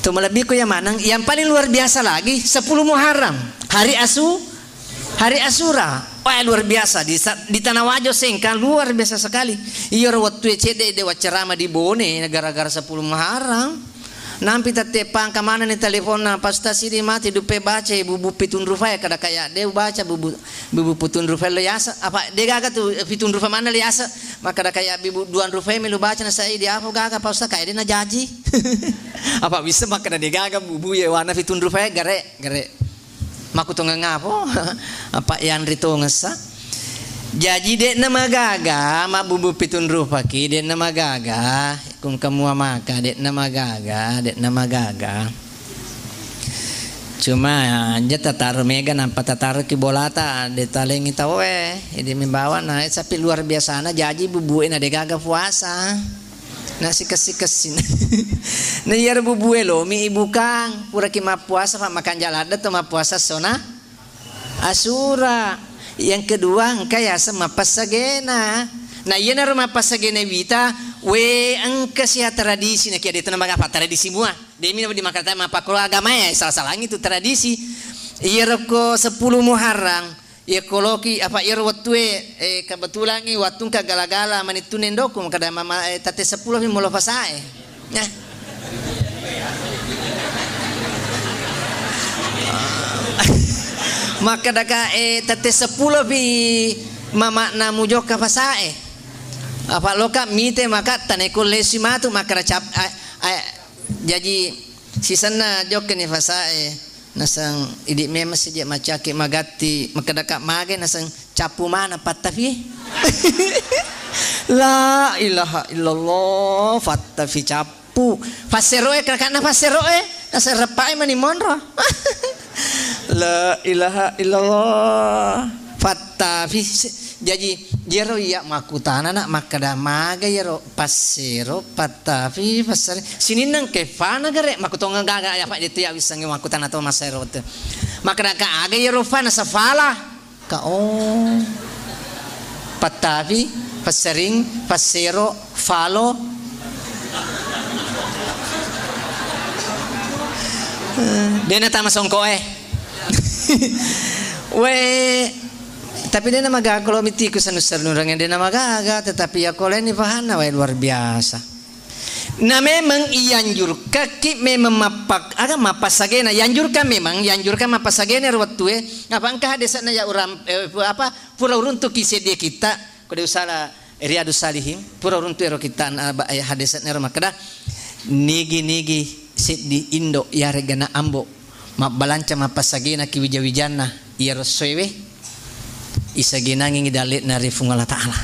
Tuh melebih ko yang mana? Yang paling luar biasa lagi 10 Muharram, hari Asura. Wah luar biasa di Tanah Wajo Sengkang luar biasa sekali. Iya waktu cede dewa ceramah di Bone gara-gara 10 Muharram. Nampi tatepang kamana ni telepon na pastasi di mati dupe baca bubu pitun rufai kada kayak dia baca bubu pitun rufai liasa apa dia gaga tu pitun rufai mana liasa maka kada kayak bubu duan rufai melu baca na saya dia apa gaga pasta kayak dia na jaji apa bisa maka dia gaga bubu ya warna pitun rufai gare maku tu ngapo apa yang rito ngesa jadi dek nama gaga mak bubu pitun rufaki dek nama gaga kung kamu maka dek nama gaga cuma anja tatar mega nampak tatar ki bolata de talengi tawe ini membawa na tapi luar biasa na jadi bubuin na de gaga puasa na sikas-sikasin na yar bubue lo mi ibu kang pura ki puasa pak makan jalada to puasa sona Asura. Yang kedua engkau ya sama pasagena. Nah iya na rumah pasagena wita we engkau siya tradisi na kaya dito na mga tradisi mua. Demi na di makata mapakolo agama ya salah-salah itu tradisi. Iya ko 10 Muharram. Iya koloki apa iya waktu kebetulan ni waktu kagala-gala manitunen dokum kada mama tate 10 mi molo pasae. Nah. Maka daka tate 10 bi mama na mujoka pasae apa loka mite maka tanekul lesimatu maka cap jadi sisana joke ni pasae nasang idi mema sejak macake magati maka daka mage nasang capu mana patafi la ilaha illallah fatafi capu faseroe kakana faseroe nasang repai mani monro la ilaha illallah fatafi jadi jero ya makutana nak makada maga jero pasero fatafi pasare sini nang kefana gare makutonga gaga ya pak itu ya wisange makutana to masero te makada ka aga jero fana safala ka fatafi pasering pasero falo dena tama songko we tapi dia nama gaga kalau mitiku sanusar nurang dia nama gaga tetapi ya kalau ini pahana we luar biasa. Nah memang ianjur kaki memang mapak aga mapasagena yanjurkan memang yanjurkan mapasagena waktu apa angka hadesana ya uram apa pura uruntu kise dia kita kode usala Riyadus Salihin pura uruntu ero kita hadesana ero makada nigi sit di Indo ya regana ambo mabalanca mapasagena ki wijawijana iya rosoewe isa ginanging dalit na rifung Allah Ta'ala